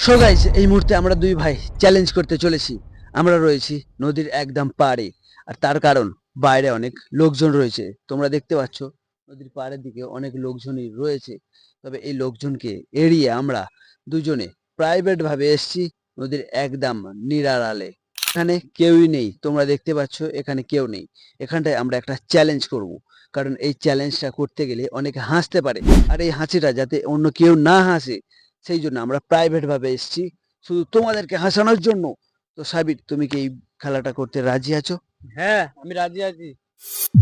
So guys, এই মুহূর্তে আমরা দুই ভাই চ্যালেঞ্জ করতে চলেছি। আমরা রয়েছি নদীর একদম পাড়ে, আর তার কারণ বাইরে অনেক লোকজন রয়েছে। তোমরা দেখতে পাচ্ছ নদীর পাড়ের দিকে অনেক লোকজনই রয়েছে। তবে এই লোকজনকে এড়িয়ে আমরা দুজনে প্রাইভেট ভাবে এসেছি নদীর একদম নিরাড়ালে। এখানে কেউই নেই, তোমরা দেখতে পাচ্ছ এখানে কেউ নেই। এখানটায় আমরা একটা চ্যালেঞ্জ করব, কারণ এই চ্যালেঞ্জটা করতে গেলে অনেকে হাসতে পারে, আর এই হাসিটা যাতে অন্য কেউ না হাসে সেই জন্য আমরা প্রাইভেট ভাবে এসেছি, শুধু তোমাদেরকে হাসানোর জন্য। তো সাবির, তুমি কি এই খেলাটা করতে রাজি আছো? হ্যাঁ, আমি রাজি আছি।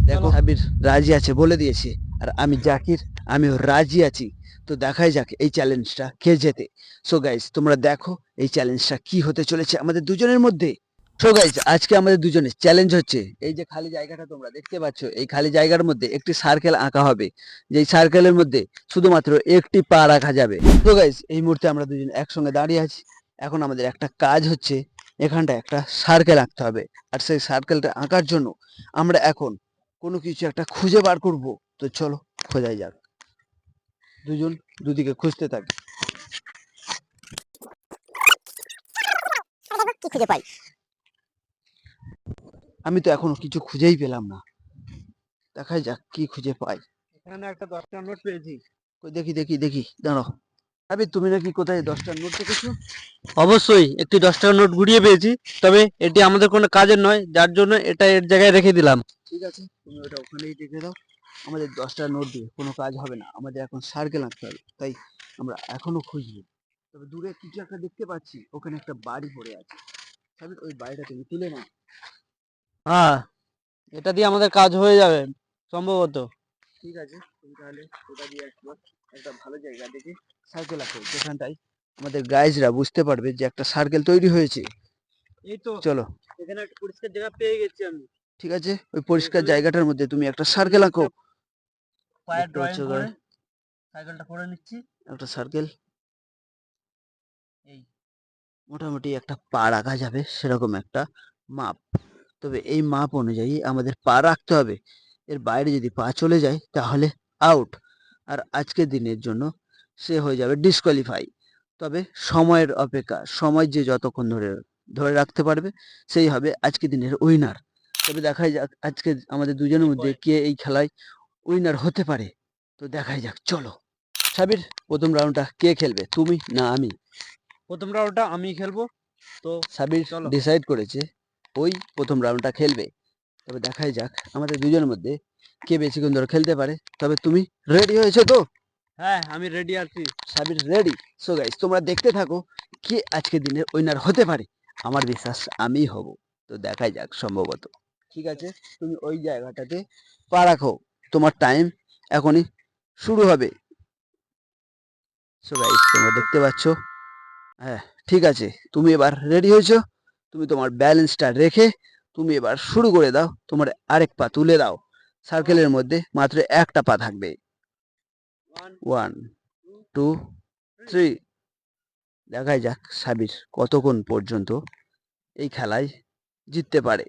দেখো, সাবির রাজি আছে বলে দিয়েছে, আর আমি জাকির, আমিও রাজি আছি। তো দেখাই যাক এই চ্যালেঞ্জটা কে জেতে। সো গাইজ, তোমরা দেখো এই চ্যালেঞ্জটা কি হতে চলেছে আমাদের দুজনের মধ্যে। সো গাইজ, আজকে আমাদের দুজনের চ্যালেঞ্জ হচ্ছে, এই যে খালি জায়গাটা তোমরা দেখতে পাচ্ছ, এই খালি জায়গার মধ্যে একটি সার্কেল আঁকা হবে, যেই সার্কেলের মধ্যে শুধুমাত্র একটি পা রাখা যাবে। সো গাইজ, এই মুহূর্তে আমরা দুজন একসঙ্গে দাঁড়িয়ে আছি। এখন আমাদের একটা কাজ হচ্ছে, এখানটা একটা সার্কেল আঁকতে হবে। আর সেই সার্কেলটা আঁকার জন্য আমরা এখন কোনো কিছু একটা খুঁজে বার করব। তো চলো খোঁজাই যাক। দুজন দুদিকে খুঁজতে থাকি। কি খুঁজে পাই? আমি তো এখনো কিছু খুঁজেই পেলাম না। দেখাই যাক কি খুঁজে পাই। এখানে একটা 10 টাকার নোট পেয়েছি। কই দেখি দেখি দেখি, দাঁড়াও। আবে, তুমি নাকি কোথায় 10টার নোট দেখেছো? অবশ্যই একটি 10 টাকার নোট গুড়িয়ে পেয়েছি, তবে এটি আমাদের কোনো কাজের নয়, যার জন্য এটা এর জায়গায় রেখে দিলাম। ঠিক আছে, তুমি ওটা ওখানেই রেখে দাও। আমাদের 10টার নোট দিয়ে কোনো কাজ হবে না, আমাদের এখন সার্কেল আঁকতে হবে। তাই আমরা এখনো খুঁজবো। তবে দূরে কিছু একটা দেখতে পাচ্ছি, ওখানে একটা বাড়ি পড়ে আছে। সাবির, ওই বাড়িটা তুমি তুলে নাও। হ্যাঁ, এটা দিয়ে আমাদের কাজ হয়ে যাবে সম্ভবত। ঠিক আছে, তুমি তাহলে ওটা দিয়ে একবার একটা ভালো জায়গা দেখে সার্কেল আঁকো, যেখানটায় আমাদের গাইজরা বুঝতে পারবে যে একটা সার্কেল তৈরি হয়েছে। এই তো, চলো। এখানে একটা পরিষ্কার জায়গা পেয়ে গেছি আমি। ঠিক আছে, ওই পরিষ্কার জায়গাটার মধ্যে তুমি একটা সার্কেল আঁকো। পায়ের দেখতে ড্রয়িং পাচ্ছ করে সাইকেলটা করে নিচ্ছি। একটা সার্কেল, এই মোটামুটি একটা পা রাখা যাবে সেরকম একটা মাপ। তবে এই মাপ অনুযায়ী আমাদের পা রাখতে হবে। এর বাইরে যদি পা চলে যায় তাহলে আউট, আর আজকের দিনের জন্য সে হয়ে যাবে ডিসকোয়ালিফাই। তবে সময়ের অপেক্ষা, সময় যে যতক্ষণ ধরে ধরে রাখতে পারবে সেই হবে আজকের দিনের উইনার। তবে দেখাই যাক আজকে আমাদের দুজনের মধ্যে কে এই খেলায় উইনার হতে পারে। তো দেখাই যাক, চলো। সাবির, প্রথম রাউন্ডটা কে খেলবে, তুমি না আমি? প্রথম রাউন্ডটা আমি খেলবো। তো সাবির চলো। ডিসাইড করেছে ওই প্রথম রাউন্ডটা খেলবে। তবে দেখাই যাক আমাদের দুজনের মধ্যে কে বেশিক্ষণ ধরে খেলতে পারে। তবে তুমি রেডি হয়েছো তো? হ্যাঁ, আমি রেডি আছি। সাবির রেডি। সো গাইস, তোমরা দেখতে থাকো কে আজকের দিনের উইনার হতে পারে। আমার বিশ্বাস আমিই হব। তো দেখাই যাক, সম্ভবত। ঠিক আছে, তুমি ওই জায়গাটাতে পা রাখো, তোমার টাইম এখনই শুরু হবে। সো গাইস, তোমরা দেখতে পাচ্ছ। হ্যাঁ, ঠিক আছে, তুমি এবার রেডি হয়েছো। তুমি তোমার ব্যালেন্সটা রেখে তুমি এবার শুরু করে দাও। তোমার আরেক পা তুলে দাও। সার্কেলের মধ্যে মাত্র একটা পা থাকবে। 1, 2, 3। দেখাই যাক সাবির কতক্ষণ পর্যন্ত এই খেলায় জিততে পারে।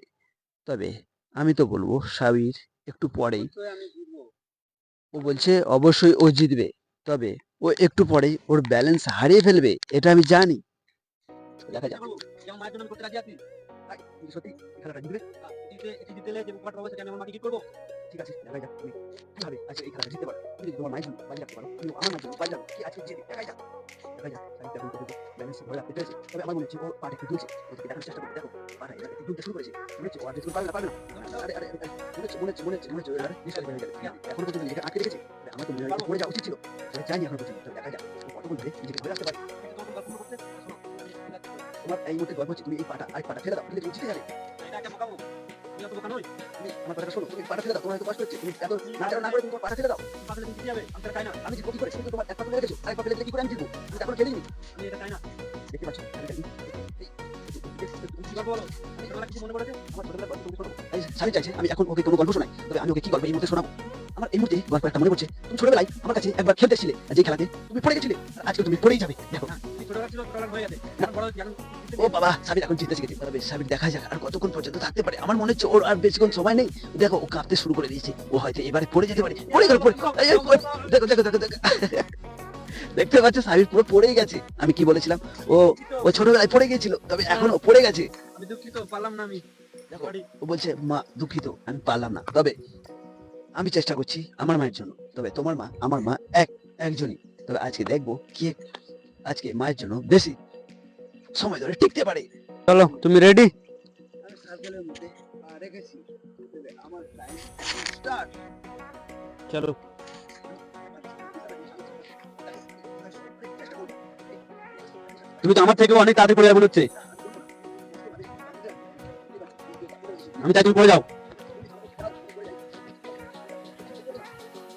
তবে আমি তো বলবো সাবির একটু পরেই, ও বলছে অবশ্যই ও জিতবে। তবে ও একটু পরেই ওর ব্যালেন্স হারিয়ে ফেলবে, এটা আমি জানি। দেখা যাক। যেমন মায়ের জন্য আমি করতে রাজি আছি। ভাই, তুমি সত্যি খেলাটা জিতবে? এটি জিতলে যে উপহারটা পাবো সেটা আমি আমার মাকে gift করবো। ঠিক আছে, দেখা যাক তুমি কিভাবে আজকে এই খেলাটা জিততে পারো। তুমি যদি তোমার মায়ের জন্য বাজি রাখতে পারো, তুমি আমার মায়ের জন্য বাজি রাখো, কি আজকে জিতে দেখা যাক। দেখা যাক সাবির এখন পর্যন্ত ব্যালেন্স ধরে রাখতে পেরেছে। তবে আমার মনে হচ্ছে ও পাটা একটু দুলছে। ওদেরকে দেখানোর চেষ্টা করতে দেখো, পাটা এবার একটু দুলতে শুরু করেছে। মনে হচ্ছে ও আর বেশি পারবে না, পারবে না। আরে আরে আরে, মনে হচ্ছে ও এবার নিশ্চয়ই হয়ে যাবে। এখনো পর্যন্ত নিজেকে আটকে রেখেছে। তবে আমার তো মনে হয় পড়ে যাওয়া উচিত ছিল। তবে জানি এখনো পর্যন্ত। তবে দেখা যাক ও কতক্ষণ ধরে নিজেকে ধরে রাখতে পারে। তোমার এই মুহূর্তে গল্প হচ্ছে তুমি এই পাটা আরেক পাটা ফেলে দাও, তুমি জিতে যাবে। এটা একটা বোকামো। আমি অত বোকা নই। তুমি আমার কথাটা শোনো, তুমি পাটা ফেলে দাও, তোমার হয়তো কষ্ট হচ্ছে, তুমি এত নাড়াচাড়া না করে তুমি তোমার পাটা ফেলে দাও। পাগলে তুমি জিতে যাবে। আমি এটা চাই না। আমি জিতবো কি করে? তুমি তো তোমার এক পা তুলে রেখেছো, আরেক পা ফেলে দিলে কি করে আমি জিতবো? আমি তো এখনো খেলিনি। আমি এটা চাই না। দেখতে পাচ্ছ আমি জানি। কি গল্প বলো? তোমার কিছু মনে পড়েছে? আমার ছোটবেলার গল্প তুমি শোনো। স্বামী চাইছে আমি এখন ওকে কোনো গল্প শোনাই। তবে আমি ওকে কি গল্প এই মুহূর্তে শোনাবো? আমার এই মুহূর্তে গল্প একটা মনে পড়ছে। তুমি ছোটবেলায় আমার কাছে একবার খেলতে এসেছিলে, যে খেলাতে তুমি পড়ে গেছিলে, আর আজকে তুমি পড়েই যাবে। দেখো, এই ছোটবেলা ছিল, ছোটবেলা হয়ে গেছে। এখন বড় হয়েছি, এখন ও বাবা, সাবির এখন জিতে শিখেছে। তবে সাবির দেখা যাক আর কতক্ষণ পর্যন্ত থাকতে পারে। আমার মনে হচ্ছে ওর আর বেশিক্ষণ সময় নেই। দেখো, ও কাঁপতে শুরু করে দিয়েছে। ও হয়তো এবারে পড়ে যেতে পারে। পড়ে গেল, পড়ে। দেখো দেখো দেখো দেখো। দেখতে পাচ্ছ সাবির পুরো পড়েই গেছে। আমি কি বলেছিলাম, ও ও ছোটবেলায় পড়ে গেছিল, তবে এখনো পড়ে গেছে। আমি দুঃখিত, পারলাম না আমি। দেখো, ও বলছে মা দুঃখিত, আমি পারলাম না, তবে আমি চেষ্টা করছি আমার মায়ের জন্য। তবে তোমার মা আমার মা একজনই। তবে আজকে দেখবো কে আজকে মায়ের জন্য বেশি সময় ধরে টিকতে পারে। চলো, তুমি রেডি? আমি সার্কেলের মধ্যে পা রেখেছি। তবে আমার টাইম স্টার্ট। চলো। তুমি তো আমার থেকেও অনেক তাড়াতাড়ি পড়ে যাবে মনে হচ্ছে। আমি চাই তুমি পড়ে যাও,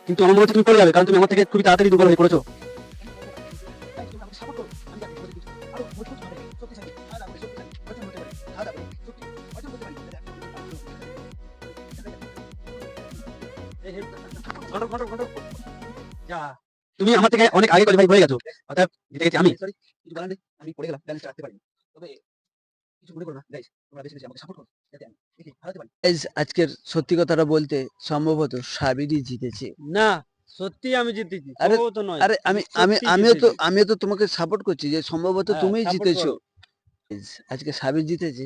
কিন্তু আমার মনে হচ্ছে তুমি পড়ে যাবে, কারণ তুমি আমার থেকে খুবই তাড়াতাড়ি দুর্বল হয়ে পড়েছো। তুমি আমার থেকে অনেক আগে কোয়ালিফাই হয়ে গেছো, অর্থাৎ জিতে গেছি আমি। সরি, কিছু বলার নেই, আমি পড়ে গেলাম, ব্যালেন্সটা রাখতে পারিনি। তবে কিছু মনে করো না গাইস, তোমরা বেশি বেশি আমাকে সাপোর্ট করো যাতে আমি দেখি হারাতে পারি। গাইস, আজকের সত্যি কথাটা বলতে সম্ভবত সাবিরই জিতেছে। না, সত্যি আমি জিতেছি, আরে সম্ভবত নয়। আরে আমি আমি সত্যি আমিও তো তোমাকে সাপোর্ট করছি যে সম্ভবত হ্যাঁ, তুমিই support জিতেছো। করো। Guys, আজকে সাবির জিতেছে,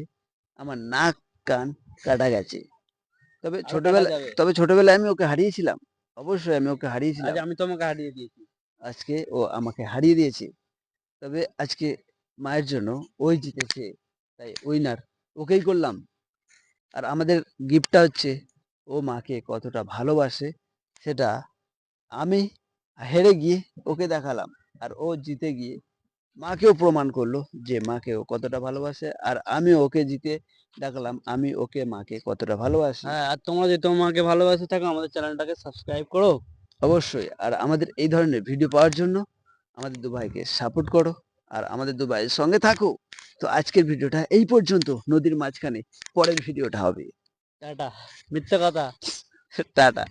আমার নাক কান কাটা গেছে। তবে আরো কাটা ছোটবেলায় যাবে। তবে ছোটবেলায় আমি ওকে হারিয়েছিলাম। অবশ্যই আমি ওকে আজ হারিয়েছিলাম। আমি তোমাকে হারিয়ে দিয়েছি। আজকে ও আমাকে হারিয়ে দিয়েছে। তবে আজকে মায়ের জন্য ওই জিতেছে, তাই উইনার ওকেই করলাম। আর আমাদের গিফটটা হচ্ছে, ও মাকে কতটা ভালোবাসে সেটা আমি হেরে গিয়ে ওকে দেখালাম, আর ও জিতে গিয়ে মাকেও প্রমাণ করলো যে মাকে ও কতটা ভালোবাসে, আর আমি ওকে জিতে দেখালাম আমি ওকে মাকে কতটা ভালোবাসি। হ্যাঁ, আর তোমরা যদি তোমাকে ভালোবাসে থাকো, আমাদের চ্যানেলটাকে সাবস্ক্রাইব করো। অবশ্যই, আর আমাদের এই ধরনের ভিডিও পাওয়ার জন্য আমাদের দু ভাইকে সাপোর্ট করো, আর আমাদের দু ভাইয়ের সঙ্গে থাকো। তো আজকের ভিডিওটা এই পর্যন্ত, নদীর মাঝখানে পরের ভিডিওটা হবে। টাটা। মিথ্যে কথা। টাটা।